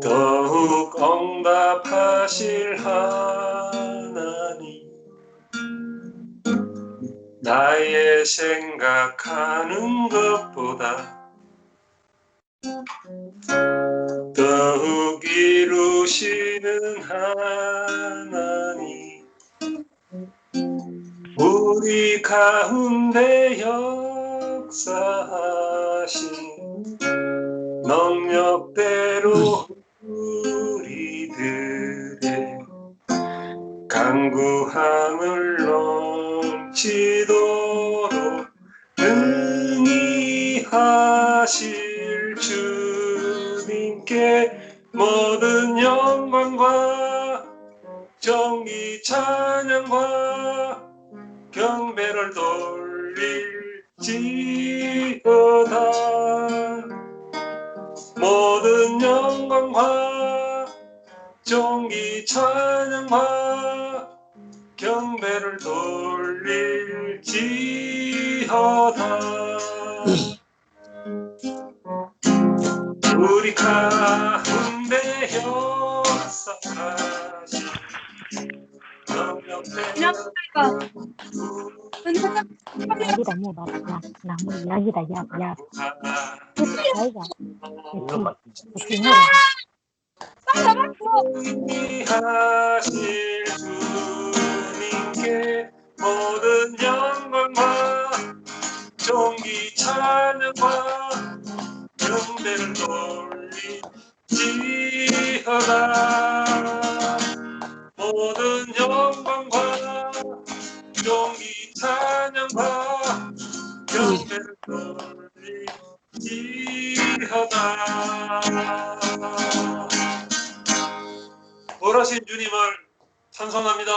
더욱 응답하실 하나님, 나의 생각하는 것보다 더욱 이루시는 하나님, 우리 가운데 역사하신 능력대로 우리들의 간구함을 넘치도록 능히 하실 주님께 모든 영광과 정의 찬양과 경배를 돌릴지어다. 모든 영광과 정의 찬양과 경배를 돌릴지어다. 우리 가운데 역사하신 여기다 뭐 놔, 나무 여기다 야. 아이가. 하실 주님께 모든 영광과 존귀 찬양과 경배를 돌리지어다. 모든 영광과 존귀 찬양과 경배를 돌리지어다. 벌하신 주님을 찬송합니다.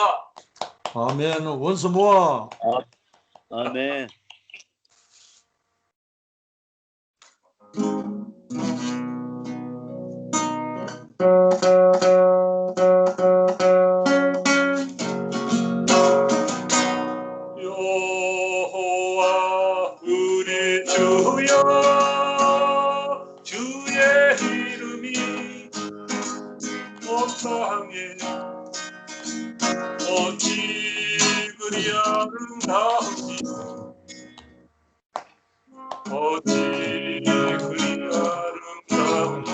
아멘. 원수 모아. 아멘. 여호와 우리 주여, 주의 이름이 온 땅에 어찌 그리 아름다운지, 어찌 그리 아름다운지.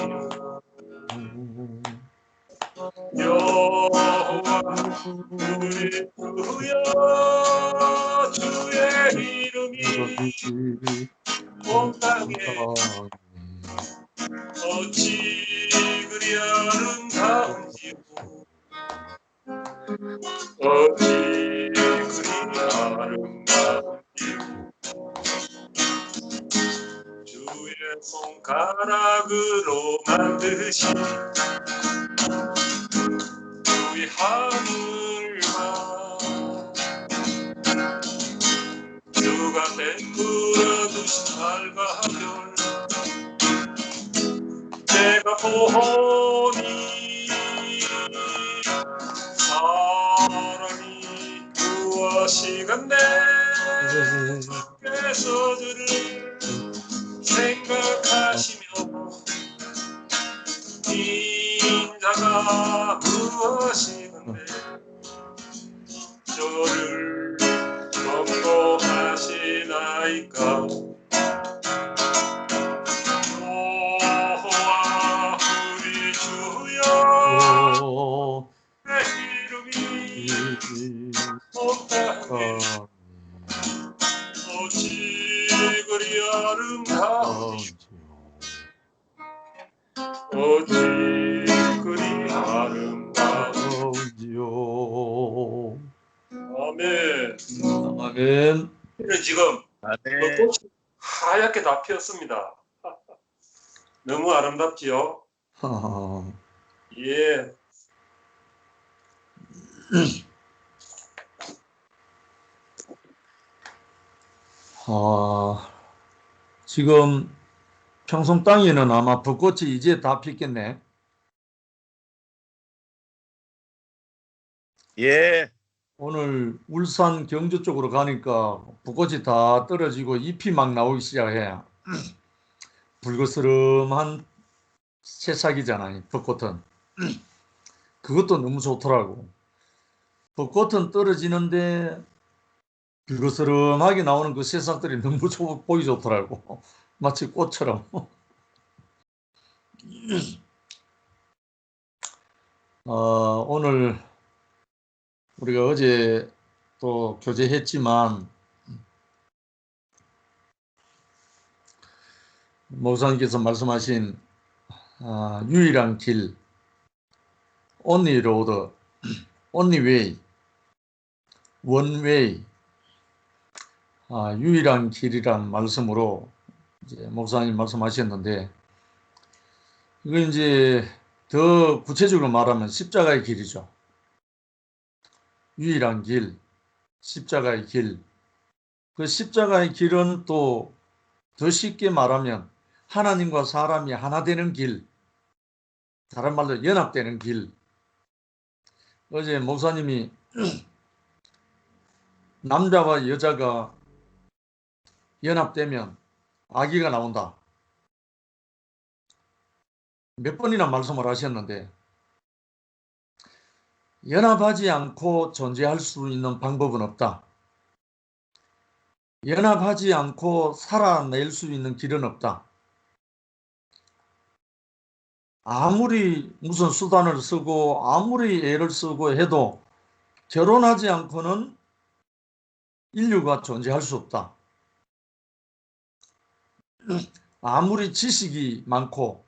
여호와 우리 주여, 주의 이름이 온 땅에 어찌 그리 아름다운지, 어찌 그리 아름다운지. 주의 손가락으로 만드신 주의 하늘과 주가 베풀어 두신 달과 별, 내가 보니 사람이 무엇이간데 주께서 저를 생각하시며 인자가 무엇이간데 저를 경고하시나이까. 여호와 우리 주여, 내 이름이 온 땅에 어찌 그리 아름다운지, 어찌 그리 아름다운지요. 아멘. 아멘. 지금 아멘. 꽃이 하얗게 다 피었습니다. 너무 아름답지요? 예. 지금 평성 땅에는 아마 벚꽃이 이제 다 피겠네. 예. 오늘 울산 경주 쪽으로 가니까 벚꽃이 다 떨어지고 잎이 막 나오기 시작해. 불그스름한 새싹이잖아요. 벚꽃은. 그것도 너무 좋더라고. 벚꽃은 떨어지는데 불그스름하게 나오는 그 새싹들이 너무 보기 좋더라고. 마치 꽃처럼. 오늘 우리가 어제 또 교제했지만 목사님께서 말씀하신 유일한 길, only road, only way, one way, 유일한 길이란 말씀으로 이제 목사님 말씀하셨는데, 이거 이제 더 구체적으로 말하면 십자가의 길이죠. 유일한 길, 십자가의 길. 그 십자가의 길은 또 더 쉽게 말하면 하나님과 사람이 하나 되는 길, 다른 말로 연합되는 길. 어제 목사님이 남자와 여자가 연합되면 아기가 나온다. 몇 번이나 말씀을 하셨는데, 연합하지 않고 존재할 수 있는 방법은 없다. 연합하지 않고 살아낼 수 있는 길은 없다. 아무리 무슨 수단을 쓰고 아무리 애를 쓰고 해도 결혼하지 않고는 인류가 존재할 수 없다. 아무리 지식이 많고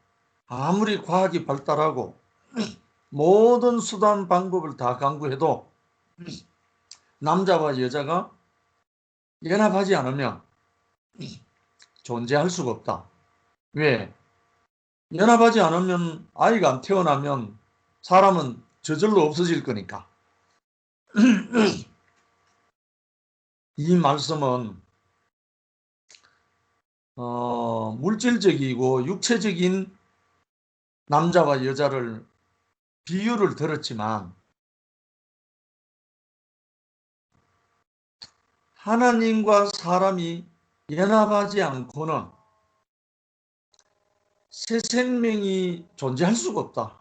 아무리 과학이 발달하고 모든 수단 방법을 다 강구해도 남자와 여자가 연합하지 않으면 존재할 수가 없다. 왜? 연합하지 않으면 아이가 안 태어나면 사람은 저절로 없어질 거니까. 이 말씀은 물질적이고 육체적인 남자와 여자를 비유를 들었지만 하나님과 사람이 연합하지 않고는 새 생명이 존재할 수가 없다.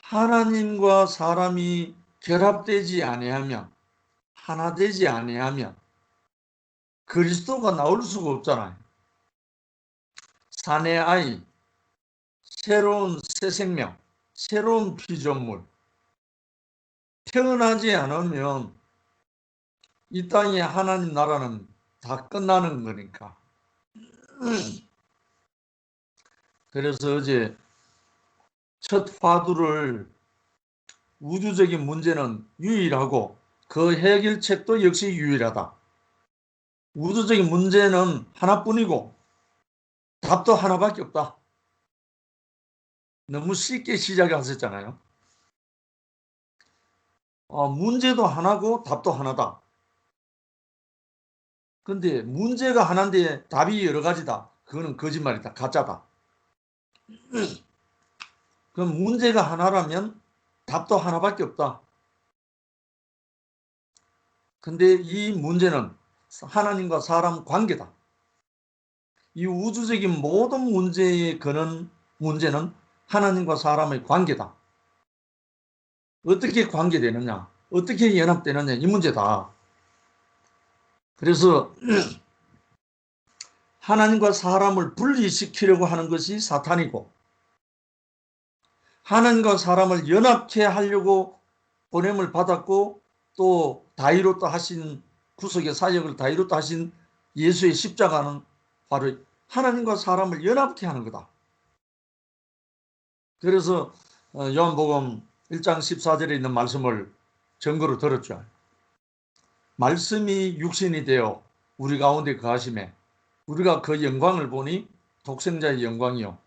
하나님과 사람이 결합되지 아니하면, 하나 되지 아니하면 그리스도가 나올 수가 없잖아요. 사내 아이, 새로운 새 생명, 새로운 피조물. 태어나지 않으면 이 땅의 하나님 나라는 다 끝나는 거니까. 그래서 어제 첫 화두를 우주적인 문제는 유일하고 그 해결책도 역시 유일하다. 우주적인 문제는 하나뿐이고 답도 하나밖에 없다. 너무 쉽게 시작하셨잖아요. 문제도 하나고 답도 하나다. 근데 문제가 하나인데 답이 여러 가지다. 그거는 거짓말이다. 가짜다. 그럼 문제가 하나라면 답도 하나밖에 없다. 근데 이 문제는 하나님과 사람 관계다. 이 우주적인 모든 문제의 근원 문제는 하나님과 사람의 관계다. 어떻게 관계되느냐, 어떻게 연합되느냐 이 문제다. 그래서 하나님과 사람을 분리시키려고 하는 것이 사탄이고, 하나님과 사람을 연합케 하려고 보냄을 받았고 또 다이로트 하신 구속의 사역을 다이로트 하신 예수의 십자가는 바로 하나님과 사람을 연합케 하는 거다. 그래서 요한복음 1장 14절에 있는 말씀을 증거로 들었죠. 말씀이 육신이 되어 우리 가운데 거하심에 우리가 그 영광을 보니 독생자의 영광이요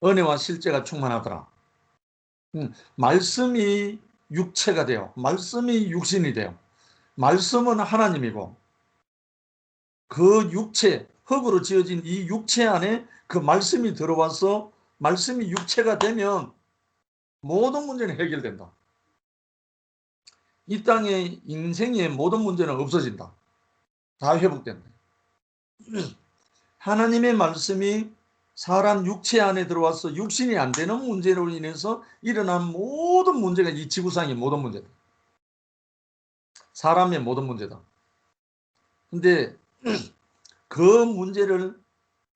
은혜와 실제가 충만하더라. 말씀이 육체가 되어, 말씀이 육신이 되어, 말씀은 하나님이고 그 육체, 흙으로 지어진 이 육체 안에 그 말씀이 들어와서 말씀이 육체가 되면 모든 문제는 해결된다. 이 땅의 인생의 모든 문제는 없어진다. 다 회복된다. 하나님의 말씀이 사람 육체 안에 들어와서 육신이 안 되는 문제로 인해서 일어난 모든 문제가 이 지구상의 모든 문제다. 사람의 모든 문제다. 근데 그 문제를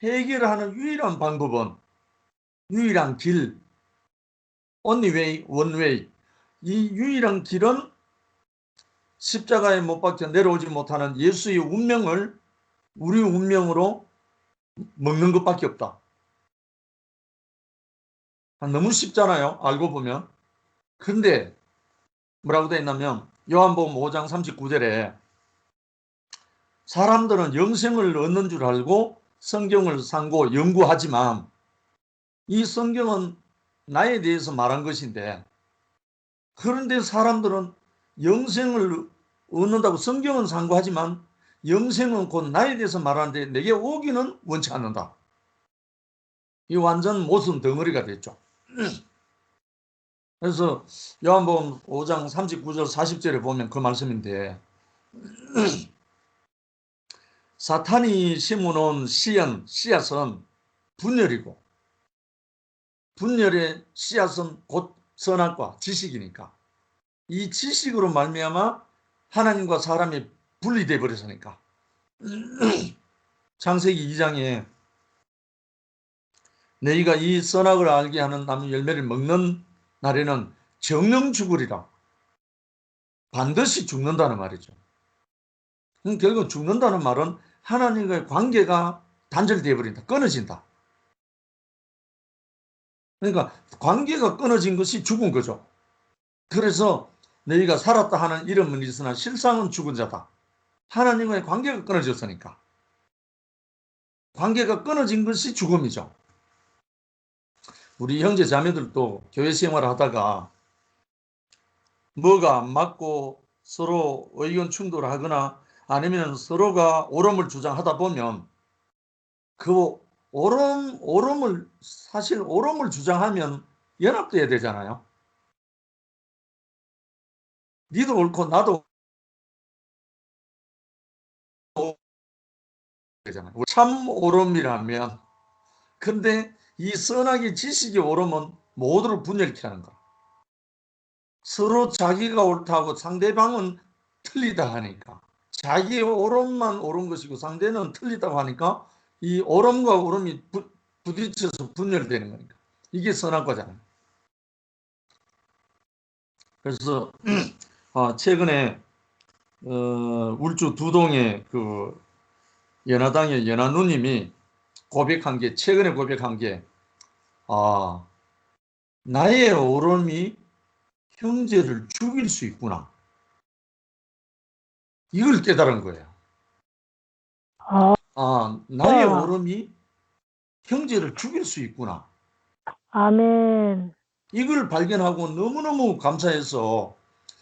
해결하는 유일한 방법은, 유일한 길, only way, one way. 이 유일한 길은 십자가에 못 박혀 내려오지 못하는 예수의 운명을 우리 운명으로 먹는 것밖에 없다. 너무 쉽잖아요, 알고 보면. 근데 뭐라고 되어 있냐면 요한복음 5장 39절에 사람들은 영생을 얻는 줄 알고 성경을 상고 연구하지만 이 성경은 나에 대해서 말한 것인데, 그런데 사람들은 영생을 얻는다고 성경은 상고하지만 영생은 곧 나에 대해서 말하는데 내게 오기는 원치 않는다. 이 완전 모순 덩어리가 됐죠. 그래서 요한복음 5장 39절 40절에 보면 그 말씀인데, 사탄이 심어놓은 씨앗은 분열이고, 분열의 씨앗은 곧 선악과 지식이니까, 이 지식으로 말미암아 하나님과 사람이 분리돼 버렸으니까. 창세기 2장에 너희가 이 선악을 알게 하는 나무 열매를 먹는 날에는 정령 죽으리라. 반드시 죽는다는 말이죠. 결국 죽는다는 말은 하나님과의 관계가 단절되어 버린다. 끊어진다. 그러니까 관계가 끊어진 것이 죽은 거죠. 그래서 너희가 살았다 하는 이름은 있으나 실상은 죽은 자다. 하나님과의 관계가 끊어졌으니까. 관계가 끊어진 것이 죽음이죠. 우리 형제 자매들도 교회 생활을 하다가 뭐가 안 맞고 서로 의견 충돌하거나 아니면 서로가 옳음을 주장하다 보면 그 사실 옳음을 주장하면 연합돼야 되잖아요. 니도 옳고 나도 되잖아요. 참 옳음이라면. 근데 이 선악의 지식의 옳음은 모두를 분열케 하는 거야. 서로 자기가 옳다고 상대방은 틀리다 하니까, 자기의 옳음만 옳은 것이고 상대는 틀리다고 하니까 이 옳음과 옳음이 부딪혀서 분열되는 거니까 이게 선악과잖아요. 그래서 최근에 울주 두동의 그 연화당의 연화 누님이 고백한 게, 최근에 고백한 게, 나의 옳음이 형제를 죽일 수 있구나. 이걸 깨달은 거예요. 나의 옳음이 형제를 죽일 수 있구나. 아멘. 이걸 발견하고 너무너무 감사해서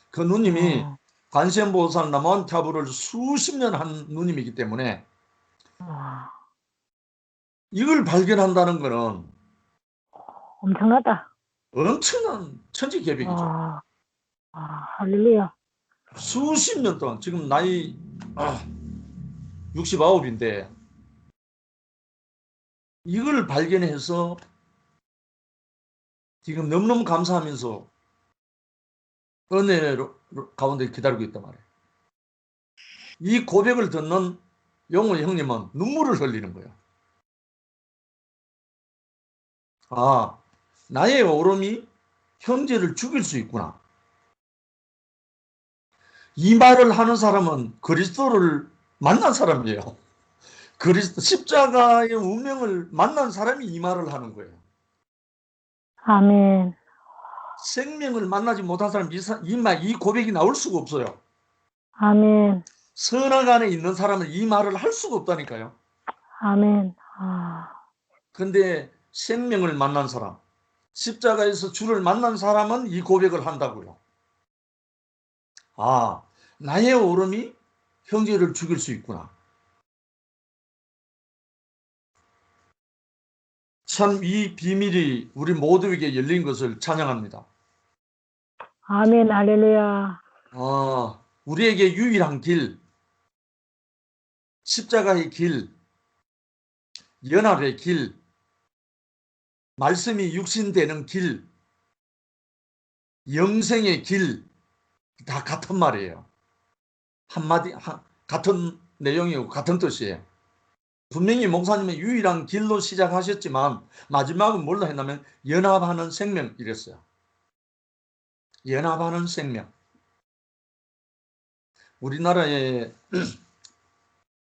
그 누님이 관세음보살 남원타부를 수십 년 한 누님이기 때문에 이걸 발견한다는 것은 엄청나다. 엄청난 천지개벽이죠. 할렐루야. 수십 년 동안, 지금 나이 69인데 이걸 발견해서 지금 너무너무 감사하면서 은혜 가운데 기다리고 있단 말이에요. 이 고백을 듣는 용호 형님은 눈물을 흘리는 거예요. 나의 옳음이 형제를 죽일 수 있구나. 이 말을 하는 사람은 그리스도를 만난 사람이에요. 그리스도 십자가의 운명을 만난 사람이 이 말을 하는 거예요. 아멘. 생명을 만나지 못한 사람 이 고백이 나올 수가 없어요. 아멘. 선악 안에 있는 사람은 이 말을 할 수가 없다니까요. 아멘. 근데 생명을 만난 사람, 십자가에서 주를 만난 사람은 이 고백을 한다고요. 나의 옳음이 형제를 죽일 수 있구나. 참 이 비밀이 우리 모두에게 열린 것을 찬양합니다. 아멘. 할렐루야. 우리에게 유일한 길, 십자가의 길, 연합의 길, 말씀이 육신되는 길, 영생의 길, 다 같은 말이에요. 한마디, 같은 내용이고 같은 뜻이에요. 분명히 목사님은 유일한 길로 시작하셨지만 마지막은 뭘로 했냐면 연합하는 생명 이랬어요. 연합하는 생명.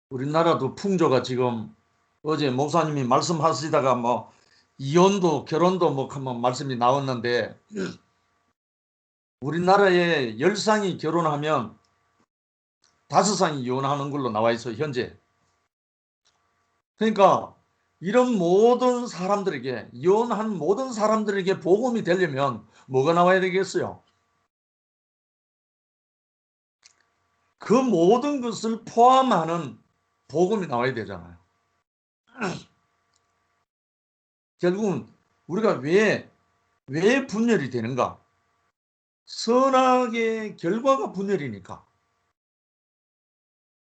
우리나라도 풍조가 지금 어제 목사님이 말씀하시다가 뭐 이혼도 결혼도 뭐 한번 말씀이 나왔는데 우리나라에 10쌍이 결혼하면 5쌍이 이혼하는 걸로 나와 있어요. 현재. 그러니까 이런 모든 사람들에게 이혼한 모든 사람들에게 복음이 되려면 뭐가 나와야 되겠어요? 그 모든 것을 포함하는 복음이 나와야 되잖아요. 결국은 우리가 왜 분열이 되는가? 선악의 결과가 분열이니까.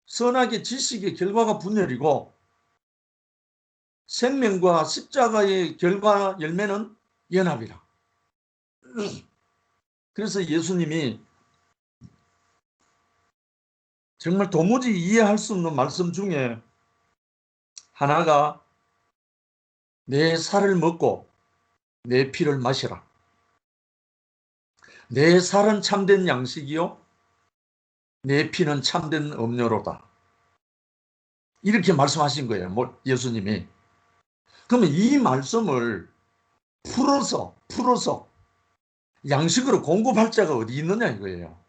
선악의 지식의 결과가 분열이고 생명과 십자가의 결과 열매는 연합이라. 그래서 예수님이 정말 도무지 이해할 수 없는 말씀 중에 하나가 내 살을 먹고 내 피를 마시라. 내 살은 참된 양식이요 내 피는 참된 음료로다. 이렇게 말씀하신 거예요. 예수님이. 그러면 이 말씀을 풀어서 양식으로 공급할 자가 어디 있느냐 이거예요.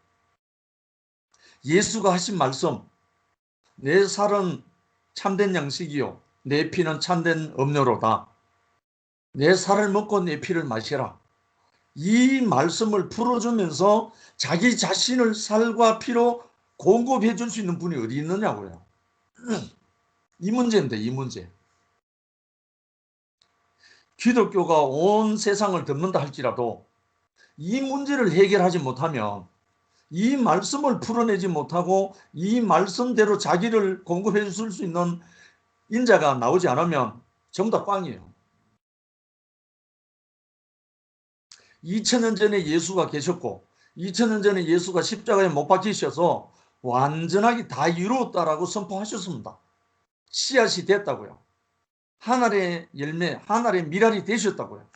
예수가 하신 말씀, 내 살은 참된 양식이요 내 피는 참된 음료로다. 내 살을 먹고 내 피를 마시라. 이 말씀을 풀어주면서 자기 자신을 살과 피로 공급해 줄 수 있는 분이 어디 있느냐고요. 이 문제인데 이 문제. 기독교가 온 세상을 덮는다 할지라도 이 문제를 해결하지 못하면 이 말씀을 풀어내지 못하고 이 말씀대로 자기를 공급해 줄 수 있는 인자가 나오지 않으면 전부 다 꽝이에요. 2000년 전에 예수가 계셨고 2000년 전에 예수가 십자가에 못 박히셔서 완전하게 다 이루었다라고 선포하셨습니다. 씨앗이 됐다고요. 하늘의 열매, 하늘의 미랄이 되셨다고요.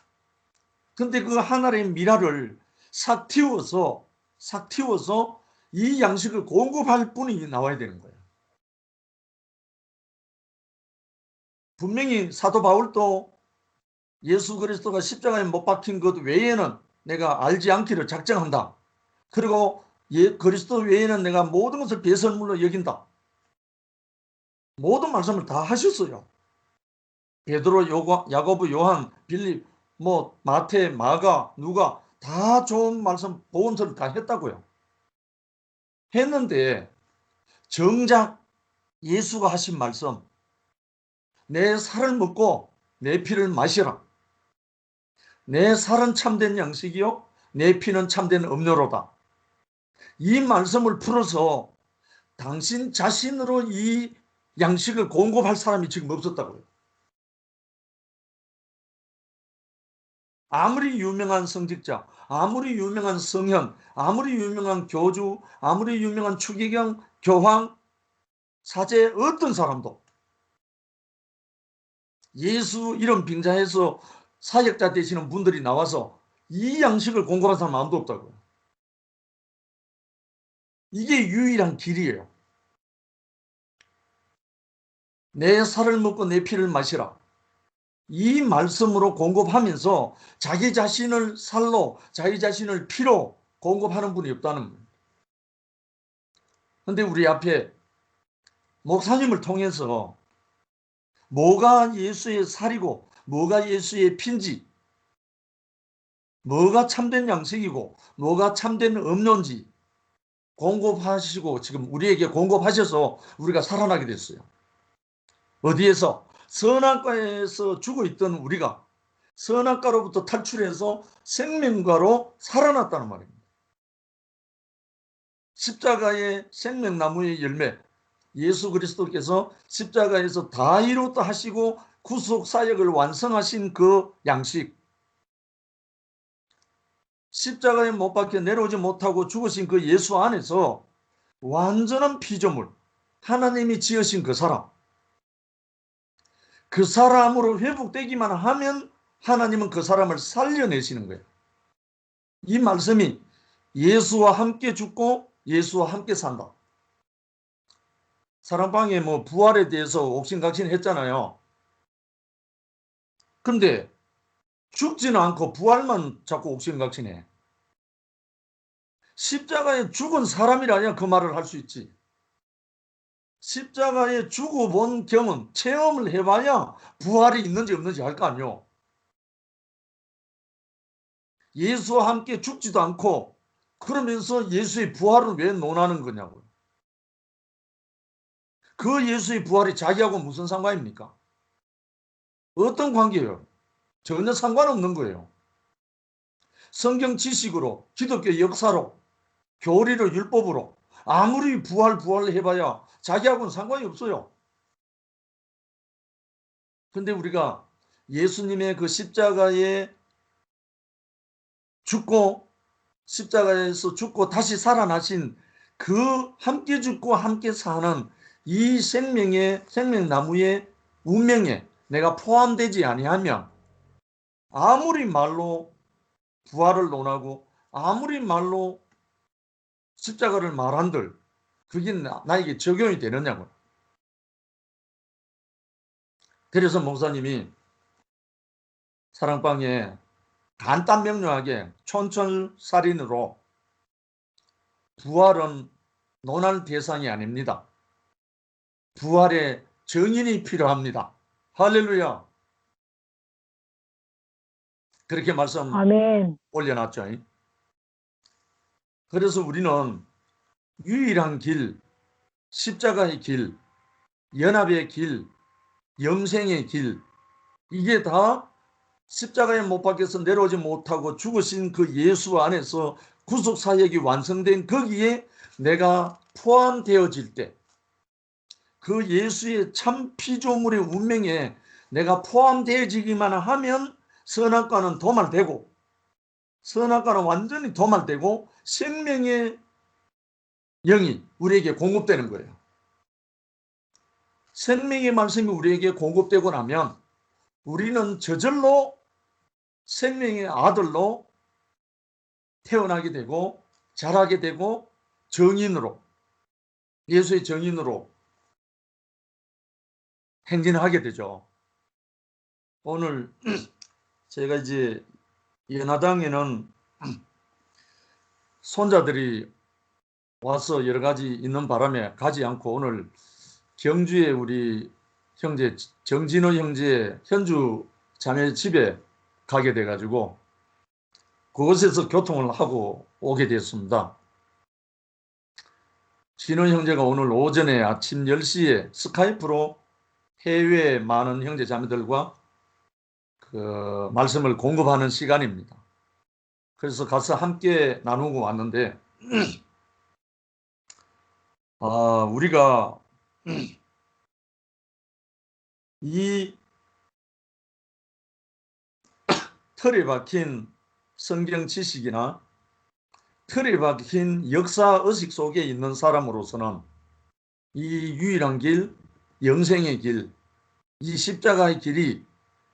근데 그 하늘의 미랄을 싹 틔워서 이 양식을 공급할 분이 나와야 되는 거예요. 분명히 사도 바울도 예수 그리스도가 십자가에 못 박힌 것 외에는 내가 알지 않기를 작정한다. 그리고 그리스도 외에는 내가 모든 것을 배설물로 여긴다. 모든 말씀을 다 하셨어요. 베드로, 야고보, 요한, 빌립, 마태, 마가, 누가 다 좋은 말씀 보온서를 다 했다고요. 했는데 정작 예수가 하신 말씀, 내 살을 먹고 내 피를 마시라. 내 살은 참된 양식이요 내 피는 참된 음료로다. 이 말씀을 풀어서 당신 자신으로 이 양식을 공급할 사람이 지금 없었다고요. 아무리 유명한 성직자, 아무리 유명한 성현, 아무리 유명한 교주, 아무리 유명한 추기경, 교황, 사제 어떤 사람도 예수 이름 빙자해서 사역자 되시는 분들이 나와서 이 양식을 공급한 사람 아무도 없다고요. 이게 유일한 길이에요. 내 살을 먹고 내 피를 마시라. 이 말씀으로 공급하면서 자기 자신을 살로, 자기 자신을 피로 공급하는 분이 없다는 거예요. 그런데 우리 앞에 목사님을 통해서 뭐가 예수의 살이고 뭐가 예수의 피인지, 뭐가 참된 양식이고 뭐가 참된 음료인지 공급하시고 지금 우리에게 공급하셔서 우리가 살아나게 됐어요. 어디에서? 선악과에서 죽어있던 우리가 선악과로부터 탈출해서 생명과로 살아났다는 말입니다. 십자가의 생명나무의 열매, 예수 그리스도께서 십자가에서 다 이루었다 하시고 구속 사역을 완성하신 그 양식, 십자가에 못 박혀 내려오지 못하고 죽으신 그 예수 안에서 완전한 피조물, 하나님이 지으신 그 사람, 그 사람으로 회복되기만 하면 하나님은 그 사람을 살려내시는 거예요. 이 말씀이 예수와 함께 죽고 예수와 함께 산다. 사랑방에 뭐 부활에 대해서 옥신각신 했잖아요. 근데 죽지는 않고 부활만 자꾸 옥신각신해. 십자가에 죽은 사람이라야 그 말을 할 수 있지. 십자가에 죽어본 경험, 체험을 해봐야 부활이 있는지 없는지 알 거 아니요. 예수와 함께 죽지도 않고 그러면서 예수의 부활을 왜 논하는 거냐고요. 그 예수의 부활이 자기하고 무슨 상관입니까? 어떤 관계예요? 전혀 상관없는 거예요. 성경 지식으로, 기독교 역사로, 교리로, 율법으로 아무리 부활 해봐야 자기하고는 상관이 없어요. 근데 우리가 예수님의 그 십자가에 죽고 십자가에서 죽고 다시 살아나신 그 함께 죽고 함께 사는 이 생명의 생명나무의 운명에 내가 포함되지 아니하면 아무리 말로 부활을 논하고 아무리 말로 십자가를 말한들 그게 나에게 적용이 되느냐고. 그래서 목사님이 사랑방에 간단 명료하게 촌철살인으로 부활은 논할 대상이 아닙니다. 부활의 증인이 필요합니다. 할렐루야. 그렇게 말씀 아멘. 올려놨죠. 그래서 우리는 유일한 길, 십자가의 길, 연합의 길, 영생의 길, 이게 다 십자가에 못 박혀서 내려오지 못하고 죽으신 그 예수 안에서 구속사역이 완성된 거기에 내가 포함되어질 때, 그 예수의 참 피조물의 운명에 내가 포함되어지기만 하면 선악과는 도말되고, 선악과는 완전히 도말되고 생명의 영이 우리에게 공급되는 거예요. 생명의 말씀이 우리에게 공급되고 나면 우리는 저절로 생명의 아들로 태어나게 되고 자라게 되고 정인으로, 예수의 정인으로 행진하게 되죠. 오늘 제가 이제 연화당에는 손자들이 와서 여러 가지 있는 바람에 가지 않고 오늘 경주에 우리 형제 정진호 형제 현주 자매 집에 가게 돼가지고 그곳에서 교통을 하고 오게 됐습니다. 진호 형제가 오늘 오전에 아침 10시에 스카이프로 해외 많은 형제 자매들과 그 말씀을 공급하는 시간입니다. 그래서 가서 함께 나누고 왔는데 우리가 이 틀에 박힌 성경 지식이나 틀에 박힌 역사 의식 속에 있는 사람으로서는 이 유일한 길, 영생의 길, 이 십자가의 길이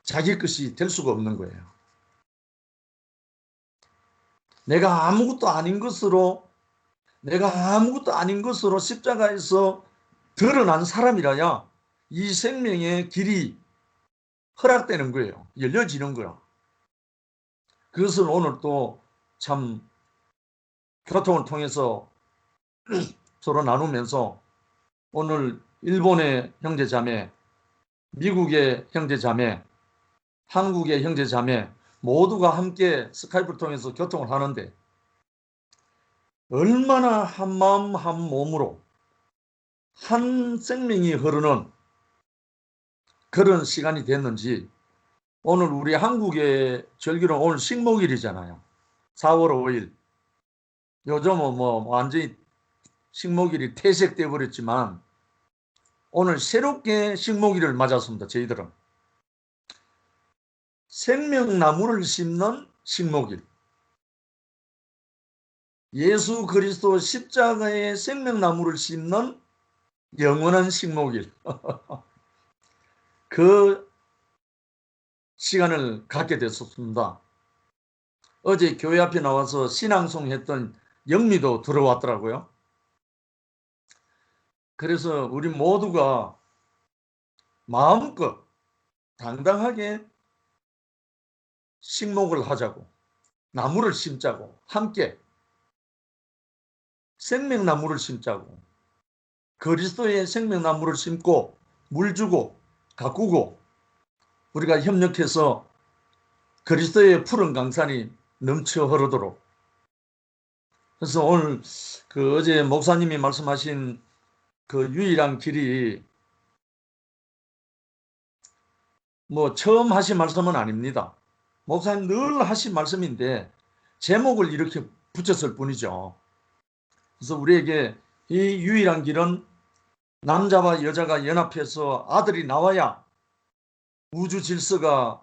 자기 것이 될 수가 없는 거예요. 내가 아무것도 아닌 것으로 십자가에서 드러난 사람이라야 이 생명의 길이 허락되는 거예요. 열려지는 거야. 그것을 오늘 또 참 교통을 통해서 서로 나누면서 오늘 일본의 형제자매, 미국의 형제자매, 한국의 형제자매 모두가 함께 스카이프를 통해서 교통을 하는데 얼마나 한 마음 한 몸으로 한 생명이 흐르는 그런 시간이 됐는지 오늘 우리 한국의 절기는 오늘 식목일이잖아요. 4월 5일. 요즘은 뭐 완전히 식목일이 퇴색돼 버렸지만 오늘 새롭게 식목일을 맞았습니다. 저희들은. 생명나무를 심는 식목일. 예수 그리스도 십자가의 생명나무를 심는 영원한 식목일. 그 시간을 갖게 됐었습니다. 어제 교회 앞에 나와서 신앙송 했던 영미도 들어왔더라고요. 그래서 우리 모두가 마음껏 당당하게 식목을 하자고, 나무를 심자고, 함께 생명나무를 심자고, 그리스도의 생명나무를 심고 물 주고 가꾸고 우리가 협력해서 그리스도의 푸른 강산이 넘쳐 흐르도록. 그래서 오늘 그 어제 목사님이 말씀하신 그 유일한 길이 뭐 처음 하신 말씀은 아닙니다. 목사님 늘 하신 말씀인데 제목을 이렇게 붙였을 뿐이죠. 그래서 우리에게 이 유일한 길은 남자와 여자가 연합해서 아들이 나와야 우주 질서가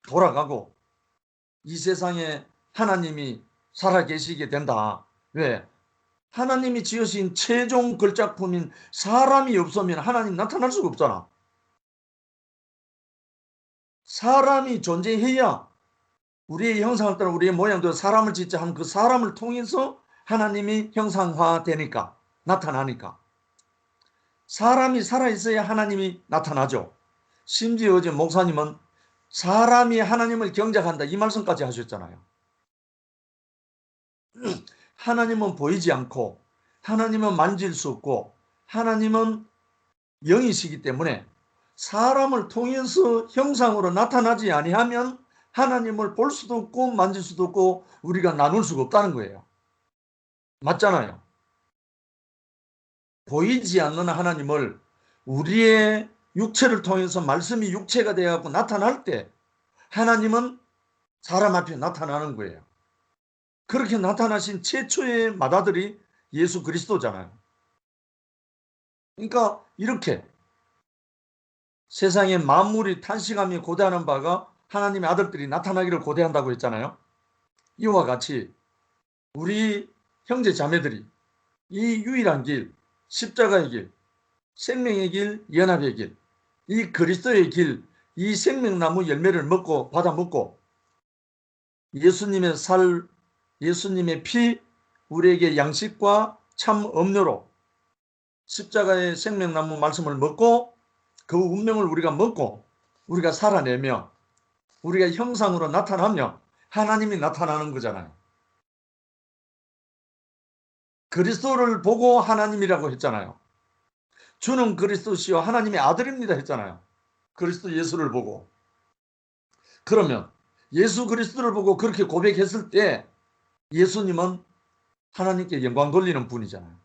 돌아가고 이 세상에 하나님이 살아계시게 된다. 왜? 하나님이 지으신 최종 걸작품인 사람이 없으면 하나님 나타날 수가 없잖아. 사람이 존재해야 우리의 형상을 따라 우리의 모양대로 사람을 짓자 하는 그 사람을 통해서 하나님이 형상화되니까, 나타나니까. 사람이 살아있어야 하나님이 나타나죠. 심지어 어제 목사님은 사람이 하나님을 경작한다 이 말씀까지 하셨잖아요. 하나님은 보이지 않고 하나님은 만질 수 없고 하나님은 영이시기 때문에 사람을 통해서 형상으로 나타나지 아니하면 하나님을 볼 수도 없고 만질 수도 없고 우리가 나눌 수가 없다는 거예요. 맞잖아요. 보이지 않는 하나님을 우리의 육체를 통해서 말씀이 육체가 되어서 나타날 때 하나님은 사람 앞에 나타나는 거예요. 그렇게 나타나신 최초의 맏아들이 예수 그리스도잖아요. 그러니까 이렇게 세상에 만물이 탄식하며 고대하는 바가 하나님의 아들들이 나타나기를 고대한다고 했잖아요. 이와 같이 우리 형제 자매들이 이 유일한 길, 십자가의 길, 생명의 길, 연합의 길, 이 그리스도의 길, 이 생명나무 열매를 먹고 받아 먹고 예수님의 살, 예수님의 피, 우리에게 양식과 참 음료로 십자가의 생명나무 말씀을 먹고 그 운명을 우리가 먹고 우리가 살아내며 우리가 형상으로 나타나며 하나님이 나타나는 거잖아요. 그리스도를 보고 하나님이라고 했잖아요. 주는 그리스도시요 하나님의 아들입니다 했잖아요. 그리스도 예수를 보고. 그러면 예수 그리스도를 보고 그렇게 고백했을 때 예수님은 하나님께 영광 돌리는 분이잖아요.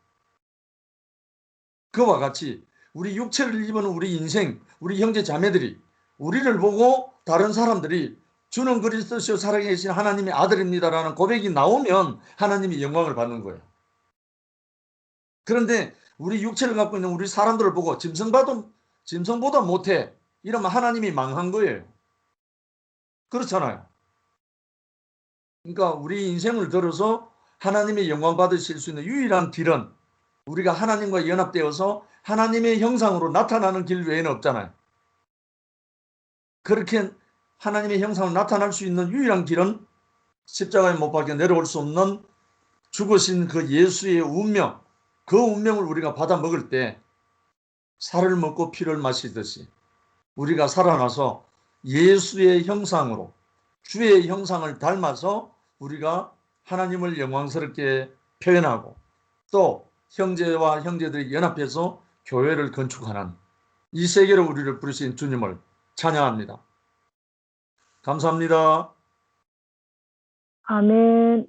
그와 같이 우리 육체를 입은 우리 인생, 우리 형제 자매들이 우리를 보고 다른 사람들이 주는 그리스도시요 살아계신 하나님의 아들입니다라는 고백이 나오면 하나님이 영광을 받는 거예요. 그런데 우리 육체를 갖고 있는 우리 사람들을 보고 짐승보다 못해 이러면 하나님이 망한 거예요. 그렇잖아요. 그러니까 우리 인생을 들어서 하나님의 영광 받으실 수 있는 유일한 길은 우리가 하나님과 연합되어서 하나님의 형상으로 나타나는 길 외에는 없잖아요. 그렇게 하나님의 형상으로 나타날 수 있는 유일한 길은 십자가에 못 박혀 내려올 수 없는 죽으신 그 예수의 운명, 그 운명을 우리가 받아 먹을 때 살을 먹고 피를 마시듯이 우리가 살아나서 예수의 형상으로 주의 형상을 닮아서 우리가 하나님을 영광스럽게 표현하고 또 형제와 형제들이 연합해서 교회를 건축하는 이 세계로 우리를 부르신 주님을 찬양합니다. 감사합니다. 아멘.